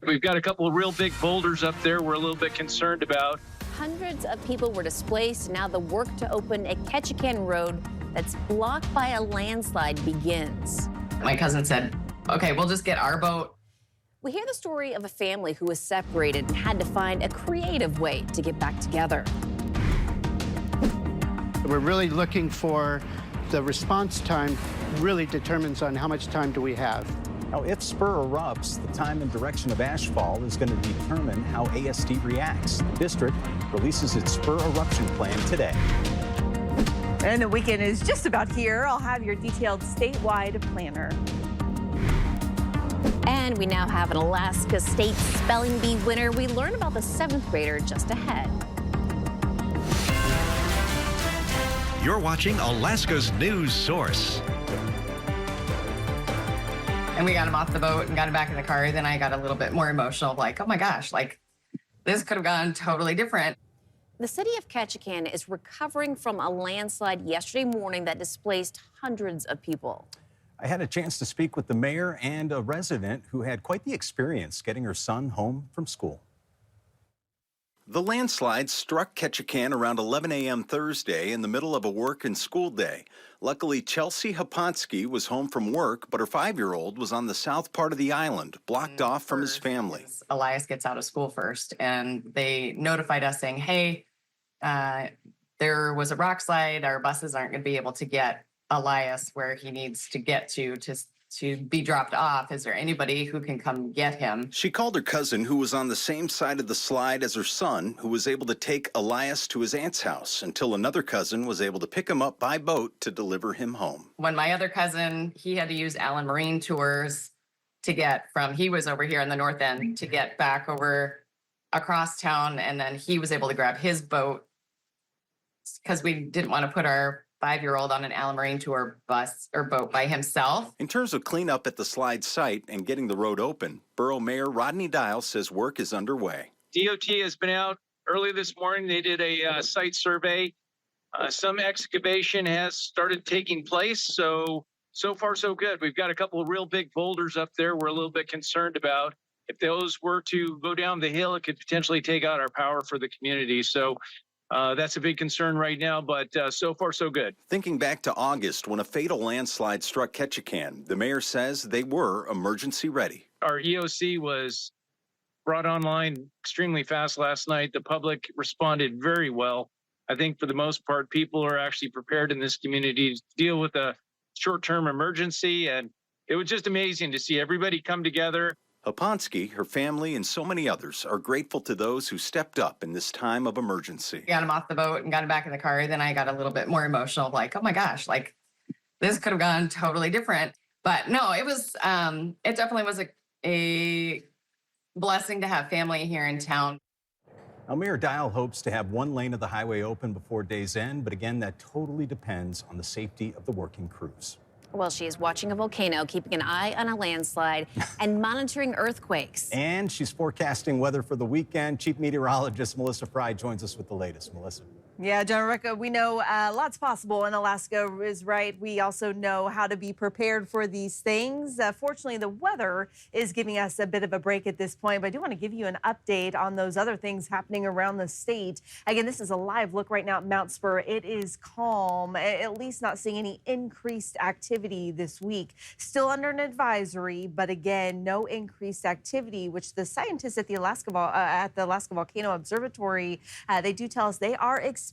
We've got a couple of real big boulders up there we're a little bit concerned about. Hundreds of people were displaced. Now the work to open a Ketchikan road that's blocked by a landslide begins. My cousin said, okay, we'll just get our boat. We hear the story of a family who was separated and had to find a creative way to get back together. We're really looking for the response time really determines on how much time do we have. Now, if Spurr erupts, the time and direction of ashfall is going to determine how ASD reacts. The district releases its Spurr eruption plan today. And the weekend is just about here. I'll have your detailed statewide planner. And we now have an Alaska State Spelling Bee winner. We learn about the 7th grader just ahead. You're watching Alaska's news source. And we got him off the boat and got him back in the car. Then I got a little bit more emotional, like, oh my gosh, like this could have gone totally different. The city of Ketchikan is recovering from a landslide yesterday morning that displaced hundreds of people. I had a chance to speak with the mayor and a resident who had quite the experience getting her son home from school. The landslide struck Ketchikan around 11 a.m. Thursday in the middle of a work and school day. Luckily, Chelsea Haponsky was home from work, but her 5-year-old was on the south part of the island, blocked off from his family. Elias gets out of school first, and they notified us saying, hey, there was a rock slide. Our buses aren't going to be able to get Elias where he needs to get to be dropped off. Is there anybody who can come get him? She called her cousin, who was on the same side of the slide as her son, who was able to take Elias to his aunt's house until another cousin was able to pick him up by boat to deliver him home. When my other cousin, he had to use Allen Marine Tours to get from, he was over here in the north end, to get back over across town, and then he was able to grab his boat because we didn't want to put our 5-year-old on an Allen Marine Tour bus or boat by himself. In terms of cleanup at the slide site and getting the road open, Borough Mayor Rodney Dial says work is underway. DOT has been out early this morning. They did a site survey. Some excavation has started taking place. So far, so good. We've got a couple of real big boulders up there we're a little bit concerned about. If those were to go down the hill, it could potentially take out our power for the community. So that's a big concern right now, but so far, so good. Thinking back to August when a fatal landslide struck Ketchikan, the mayor says they were emergency ready. Our EOC was brought online extremely fast last night. The public responded very well. I think for the most part, people are actually prepared in this community to deal with a short-term emergency, and it was just amazing to see everybody come together. Haponsky, her family, and so many others are grateful to those who stepped up in this time of emergency. Got him off the boat and got him back in the car. Then I got a little bit more emotional, like, oh my gosh, like this could have gone totally different. But no, it was, it definitely was a blessing to have family here in town. Now, Mayor Dial hopes to have one lane of the highway open before day's end, but again, that totally depends on the safety of the working crews. Well, she is watching a volcano, keeping an eye on a landslide, and monitoring earthquakes. And she's forecasting weather for the weekend. Chief Meteorologist Melissa Fry joins us with the latest. Melissa. Yeah, John Rebecca, we know lots possible in Alaska is right. We also know how to be prepared for these things. Fortunately, the weather is giving us a bit of a break at this point, but I do want to give you an update on those other things happening around the state. Again, this is a live look right now at Mount Spurr. It is calm, at least not seeing any increased activity this week. Still under an advisory, but again, no increased activity, which the scientists at the Alaska Volcano Observatory, they do tell us they are expecting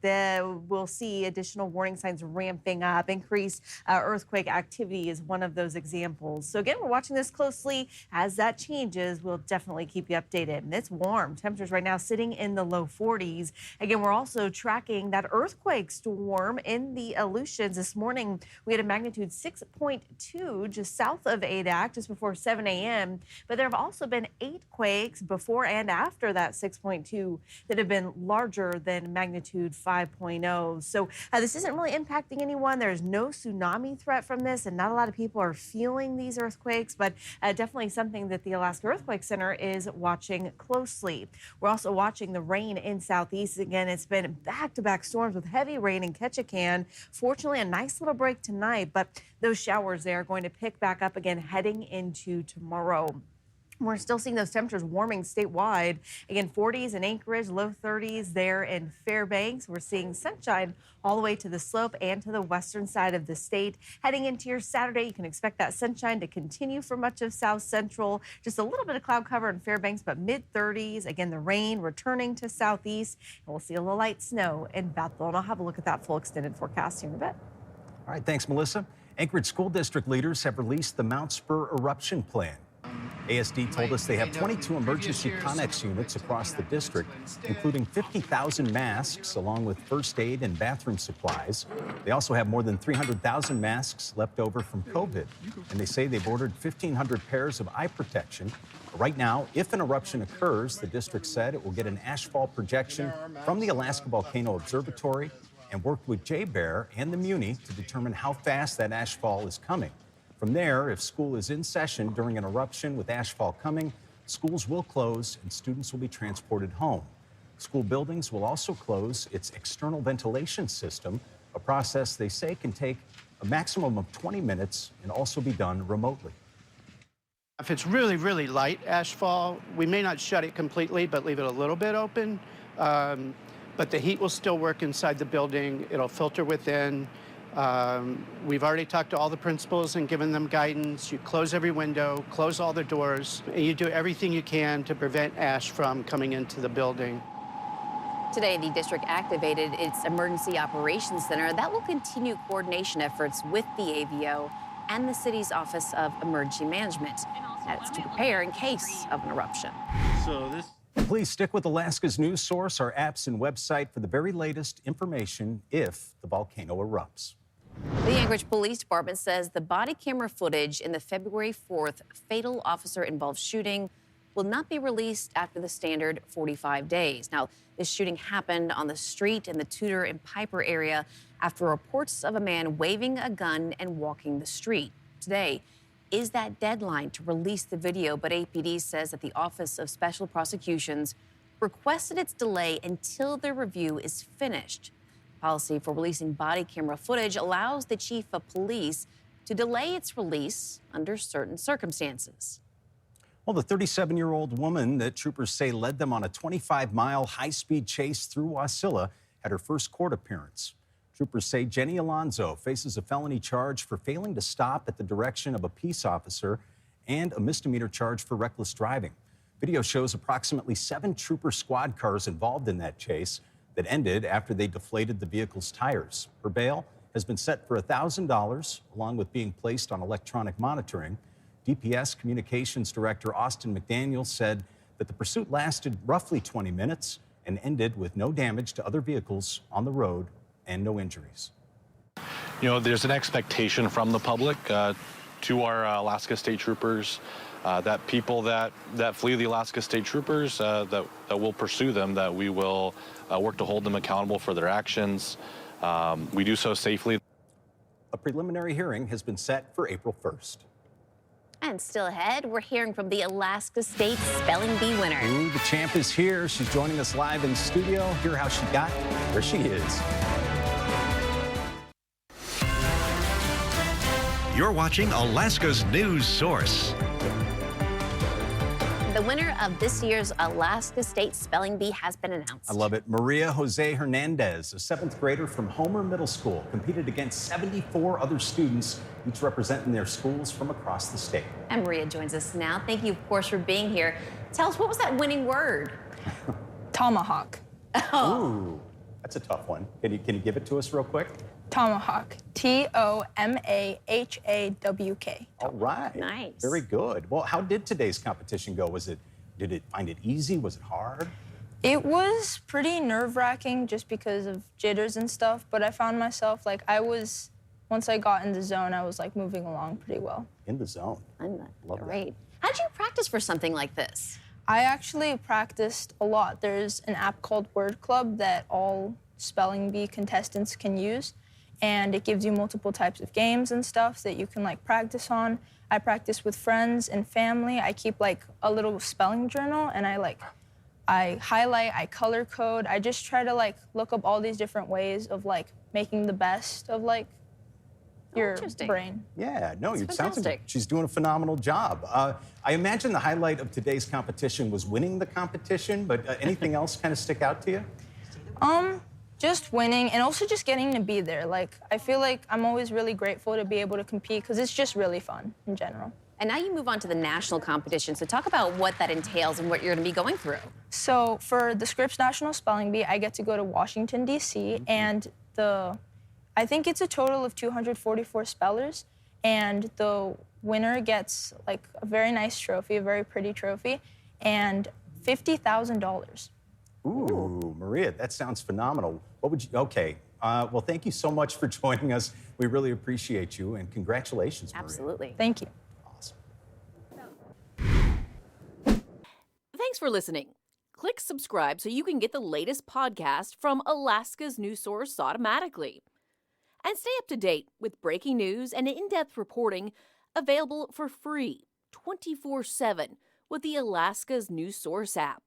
that we'll see additional warning signs ramping up. Increased earthquake activity is one of those examples. So again, we're watching this closely. As that changes, we'll definitely keep you updated. And it's warm. Temperatures right now sitting in the low 40s. Again, we're also tracking that earthquake storm in the Aleutians. This morning, we had a magnitude 6.2 just south of Adak, just before 7 a.m. But there have also been 8 quakes before and after that 6.2 that have been larger than magnitude 5.0. So this isn't really impacting anyone. There's no tsunami threat from this, and not a lot of people are feeling these earthquakes, but definitely something that the Alaska Earthquake Center is watching closely. We're also watching the rain in southeast. Again, it's been back-to-back storms with heavy rain in Ketchikan. Fortunately, a nice little break tonight, but those showers there are going to pick back up again heading into tomorrow. We're still seeing those temperatures warming statewide. Again, 40s in Anchorage, low 30s there in Fairbanks. We're seeing sunshine all the way to the slope and to the western side of the state. Heading into your Saturday, you can expect that sunshine to continue for much of South Central. Just a little bit of cloud cover in Fairbanks, but mid-30s. Again, the rain returning to southeast. And we'll see a little light snow in Bethel. And I'll have a look at that full extended forecast here in a bit. All right, thanks, Melissa. Anchorage School District leaders have released the Mount Spurr eruption plan. ASD told us they have 22 emergency Connex units across the district, including 50,000 masks, along with first aid and bathroom supplies. They also have more than 300,000 masks left over from COVID, and they say they've ordered 1,500 pairs of eye protection. Right now, if an eruption occurs, the district said it will get an ashfall projection from the Alaska Volcano Observatory and worked with J-Bear and the Muni to determine how fast that ashfall is coming. From there, if school is in session during an eruption with ashfall coming, schools will close and students will be transported home. School buildings will also close its external ventilation system, a process they say can take a maximum of 20 minutes and also be done remotely. If it's really, really light ashfall, we may not shut it completely, but leave it a little bit open. But the heat will still work inside the building. It'll filter within. We've already talked to all the principals and given them guidance. You close every window, close all the doors, and you do everything you can to prevent ash from coming into the building. Today, the district activated its Emergency Operations Center that will continue coordination efforts with the AVO and the city's Office of Emergency Management. That's to prepare in case of an eruption. Please stick with Alaska's news source, our apps and website for the very latest information if the volcano erupts. The Anchorage Police Department says the body camera footage in the February 4th fatal officer-involved shooting will not be released after the standard 45 days. Now, this shooting happened on the street in the Tudor and Piper area after reports of a man waving a gun and walking the street. Today is that deadline to release the video, but APD says that the Office of Special Prosecutions requested its delay until the review is finished. Policy for releasing body camera footage allows the chief of police to delay its release under certain circumstances. Well, the 37-year-old woman that troopers say led them on a 25-mile high-speed chase through Wasilla had her first court appearance. Troopers say Jenny Alonzo faces a felony charge for failing to stop at the direction of a peace officer and a misdemeanor charge for reckless driving. Video shows approximately 7 trooper squad cars involved in that chase that ended after they deflated the vehicle's tires. Her bail has been set for $1,000, along with being placed on electronic monitoring. DPS Communications Director Austin McDaniel said that the pursuit lasted roughly 20 minutes and ended with no damage to other vehicles on the road and no injuries. You know, there's an expectation from the public to our Alaska State Troopers that people that flee the Alaska State Troopers, that will pursue them, that we will work to hold them accountable for their actions. We do so safely. A preliminary hearing has been set for April 1st. And still ahead, we're hearing from the Alaska State Spelling Bee winner. Ooh, the champ is here. She's joining us live in studio. Hear how she got where she is. You're watching Alaska's news source. The winner of this year's Alaska State Spelling Bee has been announced. I love it. Maria Jose Hernandez, a 7th grader from Homer Middle School, competed against 74 other students, each representing their schools from across the state. And Maria joins us now. Thank you, of course, for being here. Tell us, what was that winning word? Tomahawk. Oh. Ooh, that's a tough one. Can you give it to us real quick? Tomahawk. Tomahawk. All right. Nice. Very good. Well, how did today's competition go? Did it find it easy? Was it hard? It was pretty nerve-wracking just because of jitters and stuff, but I found myself, once I got in the zone, I was moving along pretty well. In the zone. Love Great. How did you practice for something like this? I actually practiced a lot. There's an app called Word Club that all spelling bee contestants can use, and it gives you multiple types of games and stuff that you can practice on. I practice with friends and family. I keep a little spelling journal, and I highlight, I color code. I just try to look up all these different ways of making the best of your interesting. brain. Yeah, no, That's it sounds like fantastic. she's doing a phenomenal job. I imagine the highlight of today's competition was winning the competition, but anything else kind of stick out to you? Just winning and also just getting to be there. Like, I feel like I'm always really grateful to be able to compete because it's just really fun in general. And now you move on to the national competition. So talk about what that entails and what you're going to be going through. So for the Scripps National Spelling Bee, I get to go to Washington, D.C., and I think it's a total of 244 spellers, and the winner gets like a very nice trophy, a very pretty trophy, and $50,000. Ooh, Maria, that sounds phenomenal. What would you, okay. Well, thank you so much for joining us. We really appreciate you, and congratulations, Maria. Absolutely. Thank you. Awesome. Thanks for listening. Click subscribe so you can get the latest podcast from Alaska's news source automatically. And stay up to date with breaking news and in-depth reporting available for free 24/7 with the Alaska's news source app.